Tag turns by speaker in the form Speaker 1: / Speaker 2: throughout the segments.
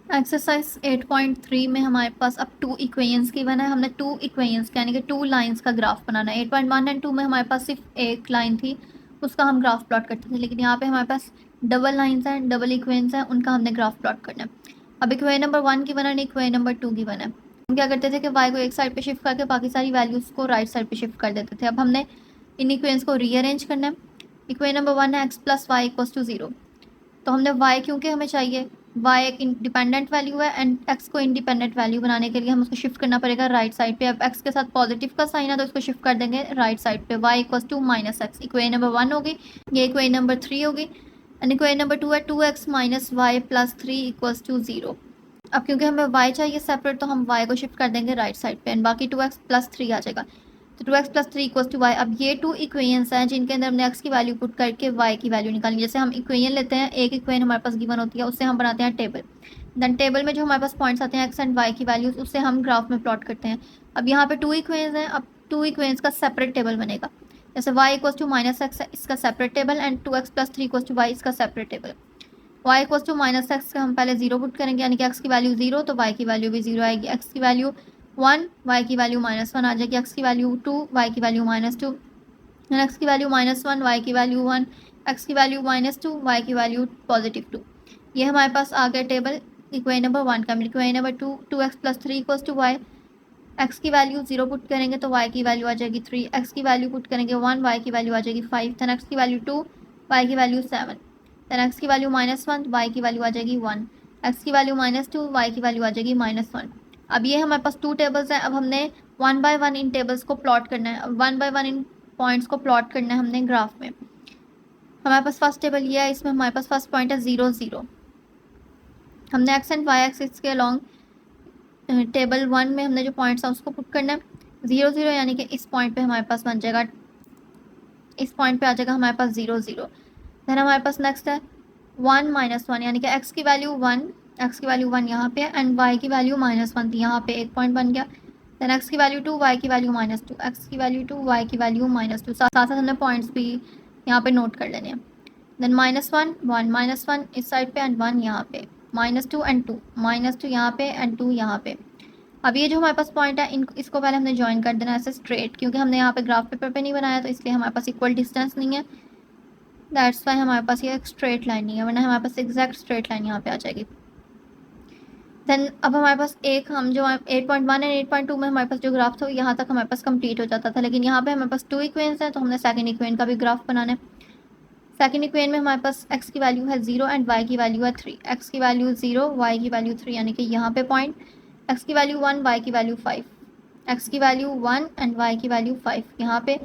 Speaker 1: Exercise 8.3 में हमारे पास अब टू इक्वेशंस गिवन है। हमने टू इक्वेशंस यानी कि टू लाइंस का ग्राफ बनाना है। 8.1 एंड 2 में हमारे पास सिर्फ एक लाइन थी, उसका हम ग्राफ प्लॉट करते थे, लेकिन यहाँ पे हमारे पास डबल लाइंस हैं, डबल इक्वेशंस हैं, उनका हमने ग्राफ प्लॉट करना है। अब इक्वेशन नंबर 1 गिवन है, इक्वेशन नंबर 2 गिवन है। हम क्या करते थे कि वाई को एक साइड पे शिफ्ट करके बाकी सारी वैल्यूज़ को राइट साइड पे शिफ्ट कर देते थे। अब हमने इन इक्वेशंस को रीअरेंज करना है। इक्वेशन नंबर 1 है x plus y equals to 0। तो हमने y क्योंकि हमें चाहिए, y एक इंडिपेंडेंट वैल्यू है एंड x को इंडिपेंडेंट वैल्यू बनाने के लिए हम उसको शिफ्ट करना पड़ेगा राइट साइड पे। अब x के साथ पॉजिटिव का साइन है तो इसको शिफ्ट कर देंगे राइट साइड पे, y equals to minus x. Equation number 1 होगी, ये इक्वेशन नंबर 3 होगी एंड इक्वेशन नंबर 2 है 2x minus y plus 3 equals to 0। अब क्योंकि हमें y चाहिए सेपरेट तो हम y को शिफ्ट कर देंगे राइट साइड पे एंड बाकी 2x प्लस 3 आ जाएगा। तो 2x plus 3 equals to Y. अब ये टू इक्वेशंस हैं जिनके अंदर हमने x की वैल्यू पुट करके y की वैल्यू निकालनी। जैसे हम इक्वेशन लेते हैं, एक इक्वेशन हमारे पास गिवन होती है, उससे हम बनाते हैं टेबल। देन टेबल में जो हमारे पास पॉइंट्स आते हैं x एंड y की वैल्यूज, उससे हम ग्राफ में प्लॉट करते हैं। अब यहाँ पे टू इक्वेशंस हैं, अब टू इक्वेशंस का सेपरेट टेबल बनेगा। जैसे y equals to minus X है, इसका separate table and 2x plus 3 equals to Y, इसका separate table. y equals to minus X का हम पहले 0 पुट करेंगे, यानी कि x की वैल्यू 0 तो y की वैल्यू भी 0 आएगी। x की वैल्यू 1, y की वैल्यू -1 आ जाएगी। x की वैल्यू 2, y की वैल्यू -2, x की वैल्यू -1, y की वैल्यू 1, x की वैल्यू -2, y की वैल्यू +2। ये हमारे पास आ गया टेबल इक्वेशन नंबर 1 का। Equation number 2, 2x plus 3 equals to y. x की वैल्यू 0 पुट करेंगे तो y की वैल्यू आ जाएगी 3, x की वैल्यू पुट करेंगे 1, y की वैल्यू आ जाएगी 5, दैन x की वैल्यू 2, y की वैल्यू 7, दैन x की वैल्यू -1, y की वैल्यू आ जाएगी 1, x की वैल्यू -2, y की वैल्यू आ जाएगी -1। अब ये हमारे पास टू टेबल्स हैं। अब हमने one by one in tables को प्लॉट करना है, one by one in points को प्लॉट करना है हमने ग्राफ में। हमारे पास फर्स्ट टेबल ये है, इसमें हमारे पास फर्स्ट पॉइंट है 0 0। हमने एक्स एंड वाई एक्सिस के अलॉन्ग टेबल 1 में हमने जो पॉइंट्स हैं उसको पुट करना है 0 0, यानी कि इस पॉइंट पे हमारे पास बन जाएगा, इस पॉइंट पे आ जाएगा हमारे पास 0 0। देन हमारे पास नेक्स्ट है 1 -1, यानी कि x की वैल्यू 1, x की वैल्यू 1 यहाँ पे है एंड y की वैल्यू -1 थी, यहाँ पे एक पॉइंट बन गया। देन x की वैल्यू 2, y की वैल्यू -2, x की वैल्यू 2, y की वैल्यू -2। साथ साथ हमने पॉइंट्स भी यहाँ पे नोट कर लेने हैं। देन -1 1 -1 इस साइड पे एंड 1 यहाँ पे, -2 एंड 2, -2 यहाँ पे एंड 2 यहाँ पे। अब ये जो हमारे पास पॉइंट है इसको पहले हमने ज्वाइन कर देना ऐसे स्ट्रेट, क्योंकि हमने यहाँ पे ग्राफ पेपर पे नहीं बनाया तो इसलिए हमारे पास इक्वल डिस्टेंस नहीं है, दैट्स वाई हमारे पास ये एक स्ट्रेट लाइन नहीं है, वरना हमारे पास एग्जैक्ट स्ट्रेट लाइन यहाँ पे आ जाएगी। देन अब हमारे पास एक हम जो 8.1 एंड 8.2 में हमारे पास जो ग्राफ था यहाँ तक हमारे पास कंप्लीट हो जाता था, लेकिन यहाँ पे हमारे पास टू इक्वेशंस हैं तो हमने सेकंड इक्वेशन का भी ग्राफ बनाना है। सेकंड इक्वेशन में हमारे पास x की वैल्यू है 0 एंड y की वैल्यू है 3, x की वैल्यू 0, y की वैल्यू 3, यानी कि यहाँ पे पॉइंट, x की वैल्यू 1, y की वैल्यू 5, x की वैल्यू 1 एंड y की वैल्यू 5 यहाँ पे,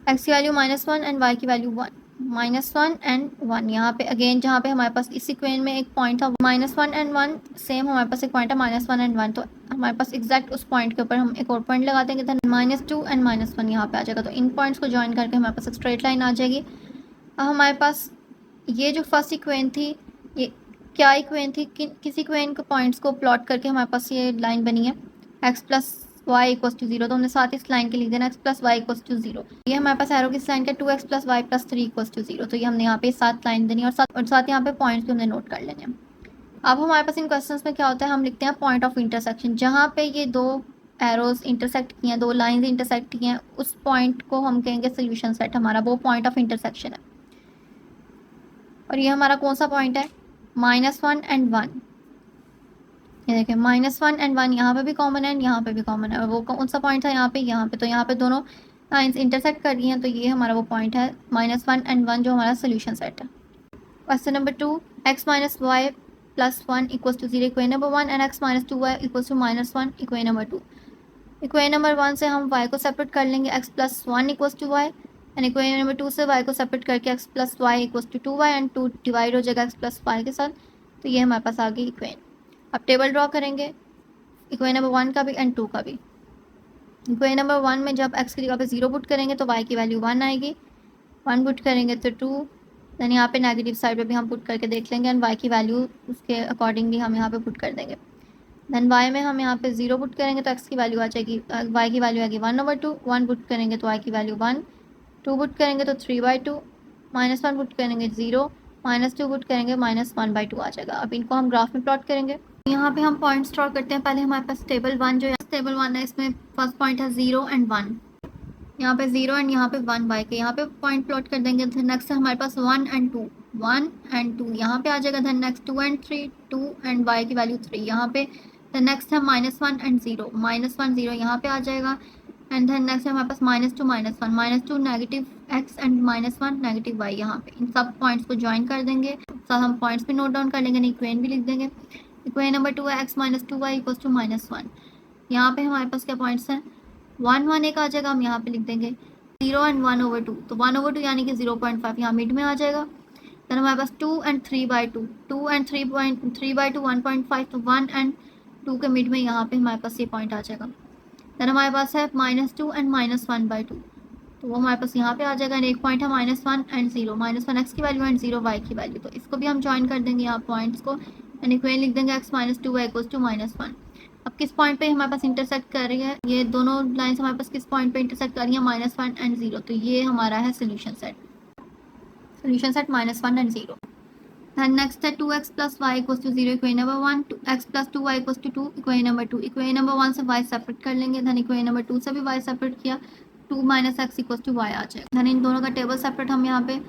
Speaker 1: x की वैल्यू -1 एंड y की वैल्यू 1, -1 एंड 1 यहाँ पे अगेन, जहाँ पे हमारे पास इस इक्वेशन में एक पॉइंट था -1 एंड 1, सेम हमारे पास एक पॉइंट है -1 एंड 1, तो हमारे पास एग्जैक्ट उस पॉइंट के ऊपर हम एक और पॉइंट लगा देंगे। देन -2 एंड -1 यहाँ पे आ जाएगा, तो इन पॉइंट्स को ज्वाइन करके हमारे पास एक स्ट्रेट लाइन आ जाएगी। अब हमारे पास ये जो फर्स्ट इक्वेशन थी, ये क्या इक्वेशन थी, किस इक्वेशन के पॉइंट्स को प्लॉट करके हमारे पास ये लाइन बनी है x plus y equals to 0, तो हमने साथ इस लाइन के लिख देना x plus y equals to 0। ये हमारे पास एरो किस लाइन का 2x plus y plus 3 equals to 0, तो ये हमने यहाँ पे साथ लाइन देनी है और साथ यहाँ पे पॉइंट्स भी हमने नोट कर लेने हैं। अब हमारे पास इन क्वेश्चंस में क्या होता है, हम लिखते हैं पॉइंट ऑफ इंटरसेक्शन, जहाँ पे ये दो एरोज इंटरसेक्ट किए हैं, दो लाइंस इंटरसेक्ट किए हैं, उस पॉइंट को हम कहेंगे सोल्यूशन सेट, हमारा वो पॉइंट ऑफ इंटरसेक्शन है। और ये हमारा कौन सा पॉइंट है, -1 एंड 1, ये देखें -1 एंड 1 यहाँ पे भी कॉमन है एंड यहाँ पे भी कॉमन है, और वो कौन सा पॉइंट था यहाँ पे, तो यहाँ पे दोनों लाइंस इंटरसेक्ट कर रही हैं, तो ये हमारा वो पॉइंट है -1 एंड 1 जो हमारा सोल्यूशन सेट है। Question number 2, x minus y plus 1 equals to 0 equation number 1 and x minus 2y equals to -1 equation number 2। Equation number 1 से हम y को सेपरेट कर लेंगे, x plus 1 equals to y, and equation number 2 से y को separate करके x plus y equals to 2y and 2 divide हो जाएगा x प्लस वाई के साथ, तो ये हमारे पास आ गई इक्वेशन। अब टेबल ड्रॉ करेंगे इक्वेशन नंबर 1 का भी एंड 2 का भी। इक्वेशन नंबर 1 में जब x की जगह पे 0 पुट करेंगे तो y की वैल्यू 1 आएगी, 1 पुट करेंगे तो 2, देन यहाँ पे नेगेटिव साइड पे भी हम पुट करके देख लेंगे एंड y की वैल्यू उसके अकॉर्डिंगली हम यहाँ पे पुट कर देंगे। देन y में हम यहाँ पे 0 पुट करेंगे तो x की वैल्यू आ जाएगी, y की वैल्यू आएगी 1/2, 1 पुट करेंगे तो y की वैल्यू 1, 2 पुट करेंगे तो 3/2, -1 पुट करेंगे 0, -2 पुट करेंगे -1/2 आ जाएगा। अब इनको हम ग्राफ में प्लॉट करेंगे। यहाँ पे हम पॉइंट्स ड्रॉ करते हैं। पहले हमारे पास टेबल 1 जो है, टेबल 1 है, इसमें फर्स्ट पॉइंट है 0 एंड 1। यहाँ पे 0 एंड यहाँ पे 1 वाई के, यहाँ पे पॉइंट प्लॉट कर देंगे। फिर नेक्स्ट है हमारे पास 1 एंड 2, 1 एंड 2 यहाँ पे आ जाएगा। Then next 2 and 3, 2 and y की वैल्यू 3 यहाँ पे। देन नेक्स्ट है -1 एंड 0, -1 0 यहाँ पे आ जाएगा। एंड देन नेक्स्ट है हमारे पास -2 -1, -2 negative x and -1 negative y यहाँ पे। इन सब पॉइंट्स को ज्वाइन कर देंगे, साथ हम पॉइंट्स भी नोट डाउन कर लेंगे, इक्वेशन भी लिख देंगे। इक्वेशन नंबर 2 है x - 2y = -1। यहाँ पे हमारे पास क्या पॉइंट्स हैं, 1 1 एक आ जाएगा, हम यहाँ पे लिख देंगे 0 एंड 1/2, तो 1/2 यानी कि 0.5 यहाँ मिड में आ जाएगा। देन हमारे पास 2 एंड 3/2, 2 एंड 3/2 1.5, तो 1 एंड 2 के मिड में यहाँ पे हमारे पास ये पॉइंट आ जाएगा। देन हमारे पास है -2 एंड -1/2, तो वो हमारे पास यहाँ पे आ जाएगा। एक पॉइंट है -1 एंड 0, -1 x की वैल्यू एंड 0 y की वैल्यू, तो इसको भी हम ज्वाइन कर देंगे यहाँ पॉइंट्स को। एंड इक्वेशन लिख देंगे x - 2y = -1। अब किस पॉइंट पे हमारे पास इंटरसेक्ट कर रही है, ये दोनों लाइंस हमारे पास किस पॉइंट पे इंटरसेक्ट कर रही है, -1 एंड 0, तो ये हमारा है solution set. Solution set -1 and 0। Then next है 2x + y = 0, equation number 1, 2x + 2y = 2, equation number 2। Equation number 1 से y सेपरेट कर लेंगे, धन इक्वेशन नंबर 2 से भी y सेपरेट किया, 2 - x = y आ जाएगा। धन इन दोनों का टेबल सेपरेट हम यहाँ पे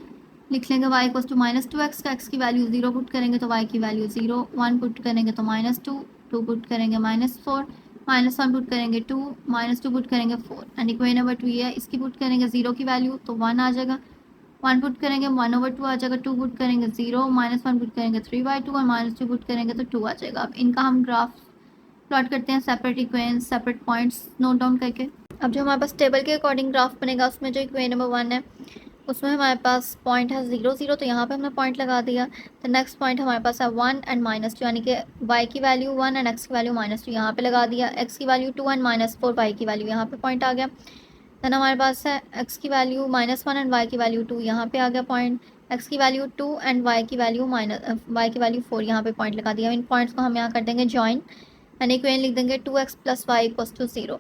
Speaker 1: लिख लेंगे, y = -2x का x की वैल्यू 0 पुट करेंगे तो y की वैल्यू 0, 1 पुट करेंगे तो -2, 2 पुट करेंगे -4, -1 पुट करेंगे 2, -2 पुट करेंगे 4। एंड इक्वेशन नंबर 2 ये है, इसकी पुट करेंगे 0 की वैल्यू तो 1 आ जाएगा, 1 पुट करेंगे 1/2 आ जाएगा, 2 पुट करेंगे 0, -1 पुट करेंगे 3/2 और -2 पुट करेंगे तो 2 आ जाएगा। अब इनका हम ग्राफ प्लॉट करते हैं, separate equation separate points note down करके। अब जो हमारे पास टेबल के अकॉर्डिंग ग्राफ बनेगा, उसमें जो इक्वेशन नंबर 1 है उसमें हमारे पास पॉइंट है 0 0, तो यहाँ पे हमने पॉइंट लगा दिया। तो नेक्स्ट पॉइंट हमारे पास है 1 एंड -2, यानी कि y की वैल्यू 1 एंड x की वैल्यू -2 यहाँ पे लगा दिया, x की वैल्यू 2 एंड -4, y की वैल्यू यहाँ पे पॉइंट आ गया। देन हमारे पास है x की वैल्यू -1 एंड y की वैल्यू 2, यहाँ पे आ गया पॉइंट, x की वैल्यू 2 एंड y की वैल्यू 4, यहाँ पे पॉइंट लगा दिया। इन पॉइंट्स को हम यहाँ कर देंगे ज्वाइन एंड इक्वेशन लिख देंगे 2x + y = 0।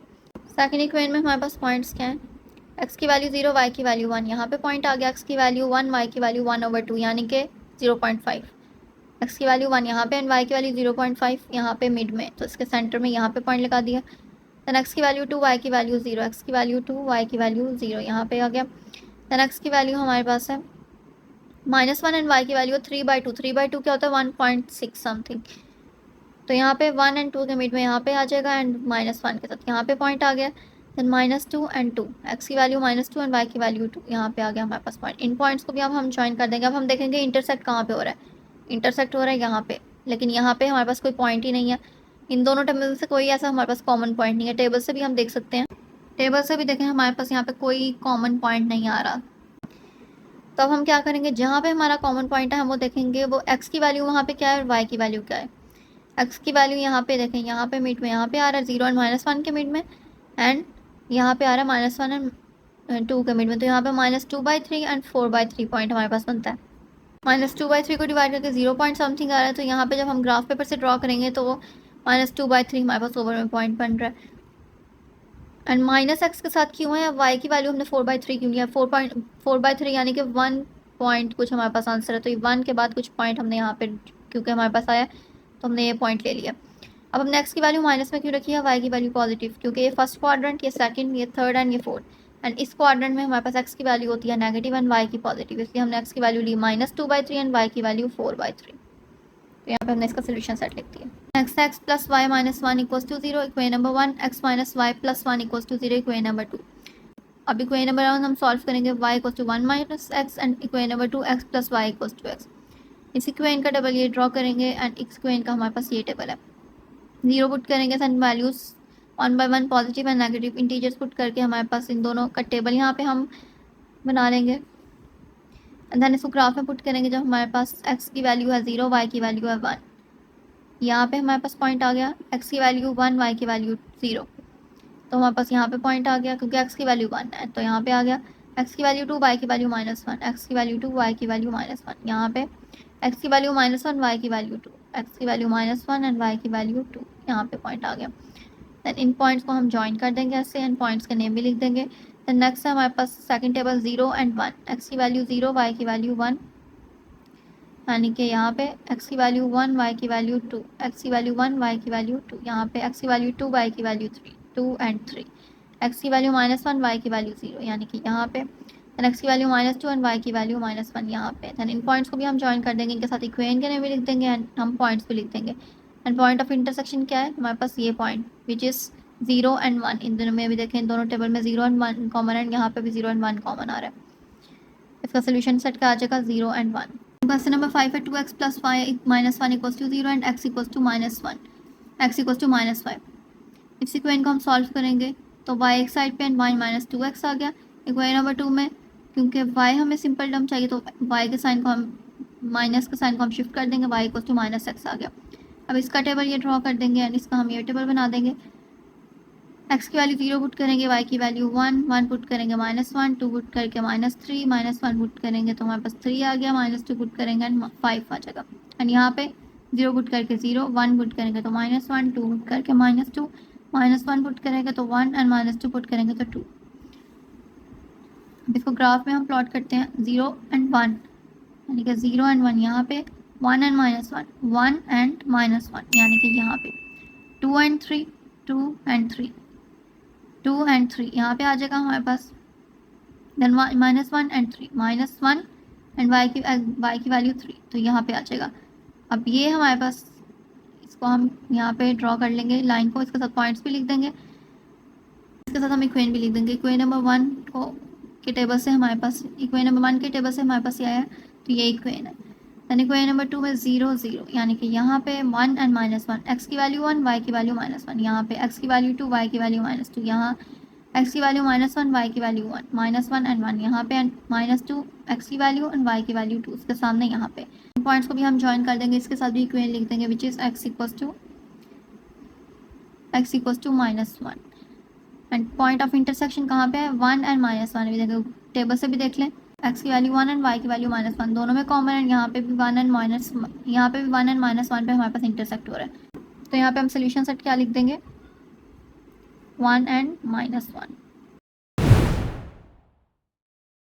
Speaker 1: सेकेंड इक्वेशन में हमारे पास पॉइंट्स क्या हैं, x की वैल्यू 0, y की वैल्यू 1, यहाँ पे पॉइंट आ गया, x की वैल्यू 1, y की वैल्यू 1/2 यानी कि 0.5, x की वैल्यू 1 यहाँ पे एंड y की वैल्यू 0.5 यहाँ पे मिड में, तो इसके सेंटर में यहाँ पे पॉइंट लगा दिया। देन x की वैल्यू 2, y की वैल्यू 0, x की वैल्यू 2, y की वैल्यू 0 यहाँ पे आ गया। देन x की वैल्यू हमारे पास है -1 एंड y की वैल्यू 3/2, 3/2 क्या होता है 1.6 समथिंग, तो यहाँ पे 1 एंड 2 के मिड में यहाँ पे आ जाएगा एंड -1 के साथ यहाँ पे पॉइंट आ गया। देन -2 एंड 2, x की वैल्यू -2 एंड y की वैल्यू 2 यहाँ पे आ गया हमारे पास पॉइंट। इन पॉइंट्स को भी अब हम ज्वाइन कर देंगे। अब हम देखेंगे इंटरसेक्ट कहाँ पे हो रहा है, इंटरसेक्ट हो रहा है यहाँ पे, लेकिन यहाँ पे हमारे पास कोई पॉइंट ही नहीं है। इन दोनों टेबल से कोई ऐसा हमारे पास कॉमन पॉइंट नहीं है, टेबल से भी हम देख सकते हैं, टेबल से भी देखें हमारे पास यहाँ पे कोई कॉमन पॉइंट नहीं आ रहा। तो अब हम क्या करेंगे, जहाँ पे हमारा कॉमन पॉइंट है हम वो देखेंगे, वो x की वैल्यू वहाँ पे क्या है और y की वैल्यू क्या है। x की वैल्यू यहाँ पे देखें, यहाँ पे मिड में यहाँ पे आ रहा है 0 एंड -1 के मिड में, एंड यहाँ पे आ रहा है -1 एंड 2 के मिड में, तो यहाँ पे -2/3 एंड 4/3 पॉइंट हमारे पास बनता है। -2/3 को डिवाइड करके 0 पॉइंट समथिंग आ रहा है, तो यहाँ पे जब हम ग्राफ पेपर से ड्रॉ करेंगे तो वो -2/3 हमारे पास ओवर में पॉइंट बन रहा है। एंड -x के साथ क्यों है, y की वैल्यू हमने 4/3 क्यों लिया, 4/3 यानी कि 1 पॉइंट कुछ हमारे पास आंसर है, तो 1 के बाद कुछ पॉइंट हमने यहाँ पे क्योंकि हमारे पास आया तो हमने ये पॉइंट ले लिया। अब हमने x की वैल्यू माइनस में क्यों रखी है, y की वैल्यू पॉजिटिव, क्योंकि ये फर्स्ट क्वाड्रेंट, ये सेकंड, ये थर्ड एंड ये फोर्थ, एंड इस क्वाड्रेंट में हमारे पास x की वैल्यू होती है नेगेटिव एंड y की पॉजिटिव, इसलिए हमने x की वैल्यू ली -2/3 एंड y की वैल्यू 4/3, तो यहाँ पे हमने इसका सोल्यूशन सेट लिख दिया। Next x + y - 1 = 0, equation number 1, x - y + 1 = 0, equation number 2। अब इक्वेशन नंबर 1 हम सॉल्व करेंगे, y = 1 - x and equation number 2, x + y = x। इस इक्वेशन का टेबल ये ड्रॉ करेंगे एंड इस इक्वेशन का हमारे पास ये टेबल है। 0 पुट करेंगे, and values 1/1 positive and negative integers put करके हमारे पास इन दोनों का टेबल यहाँ पे हम बना लेंगे। देन इसको ग्राफ में पुट करेंगे, जब हमारे पास x की वैल्यू है 0, y की वैल्यू है 1, यहाँ पे हमारे पास पॉइंट आ गया, x की वैल्यू 1, y की वैल्यू 0, तो हमारे पास यहाँ पे पॉइंट आ गया क्योंकि x की वैल्यू 1 है, तो यहाँ पे आ गया x की वैल्यू 2, y की वैल्यू -1, x की वैल्यू 2, y की वैल्यू -1, यहाँ पे x की वैल्यू -1, y की वैल्यू 2, x की वैल्यू -1 एंड y की वैल्यू 2, यहाँ पे पॉइंट आ गया। देन इन पॉइंट्स को हम ज्वाइन कर देंगे ऐसे एंड पॉइंट्स के नेम भी लिख देंगे। देन नेक्स्ट है हमारे पास सेकंड टेबल 0 एंड 1, x की वैल्यू 0, y की वैल्यू 1, यानी कि यहाँ पे x की वैल्यू 1, y की वैल्यू 2, x की वैल्यू 1, y की वैल्यू 2, यहाँ पे x की वैल्यू 2, y की वैल्यू 3, 2 एंड 3, x की वैल्यू -1, y की वैल्यू 0, यानी कि यहाँ पे दैन x की वैल्यू -2 एंड y की वैल्यू -1 यहाँ पे। दैन इन पॉइंट्स को भी हम जॉइन कर देंगे, इनके साथ इक्वेशन के भी लिख देंगे एंड हम पॉइंट्स भी लिख देंगे। एंड पॉइंट ऑफ इंटरसेक्शन क्या है हमारे पास, ये पॉइंट विच इज़ 0 एंड 1। इन दोनों में भी देखें, इन दोनों टेबल में 0 एंड 1 कॉमन है, यहाँ पे भी 0 एंड 1 कॉमन आ रहा है। इसका सोल्यूशन सेट का आ जाएगा 0 एंड 1। क्वेश्चन नंबर 5 है 2x plus y minus 1 equals to 0 and x equals to -1, x equals to -5। इस इक्वेशन को हम सॉल्व करेंगे तो y एक साइड पे एंड y -2x आ गया। इक्वेशन नंबर 2 में क्योंकि y हमें सिंपल टर्म चाहिए तो y के साइन को हम माइनस के साइन को हम शिफ्ट कर देंगे, y इक्वल्स टू -x आ गया। अब इसका टेबल ये ड्रॉ कर देंगे एंड इसका हम ये टेबल बना देंगे। x की वैल्यू 0 पुट करेंगे, y की वैल्यू 1, 1 पुट करेंगे -1, 2 पुट करके -3, -1 पुट करेंगे तो हमारे पास 3 आ गया, -2 पुट करेंगे एंड 5 आ जाएगा। एंड यहाँ पे 0 पुट करके 0, 1 पुट करेंगे तो -1, 2 पुट करके -2, -1 पुट करेंगे तो 1 एंड -2 पुट करेंगे तो 2। अब इसको ग्राफ में हम प्लॉट करते हैं 0 एंड 1, यानी कि 0 एंड 1 यहाँ पे, 1 एंड -1, 1 एंड -1, यानी कि यहाँ पे 2 एंड 3, 2 एंड 3, 2 एंड 3 यहाँ पे आ जाएगा हमारे पास। देन -1 एंड 3, -1 एंड y की वैल्यू 3, तो यहाँ पे आ जाएगा। अब ये हमारे पास, इसको हम यहाँ पे ड्रॉ कर लेंगे लाइन को, इसके साथ पॉइंट्स भी लिख देंगे, इसके साथ हम इक्वेशन भी लिख देंगे। इक्वेशन नंबर 1 को के टेबल से हमारे पास, इक्वेशन नंबर 1 के टेबल से हमारे पास ये आया, तो ये इक्वेशन है। दैन इक्वेशन नंबर 2 में 0 0, यानी कि यहाँ पे 1 एंड -1, x की वैल्यू 1, y की वैल्यू -1, यहाँ पे x की वैल्यू 2, y की वैल्यू -2, यहाँ x की वैल्यू -1, y की वैल्यू 1, -1 एंड 1 यहाँ पे एंड -2 x की वैल्यू एंड y की वैल्यू 2 उसके सामने यहाँ पे। पॉइंट्स को भी हम ज्वाइन कर देंगे, इसके साथ भी इक्वेशन लिख देंगे which is x equals to -1। And point of intersection कहाँ पे है, 1 एंड -1, भी देखो टेबल से भी देख लें, x की वैल्यू 1 एंड y की वैल्यू -1 दोनों में कॉमन है, यहाँ पे भी 1 एंड -1 पे हमारे पास इंटरसेक्ट हो रहा है। तो यहाँ पे हम सोल्यूशन सेट क्या लिख देंगे, 1 एंड -1।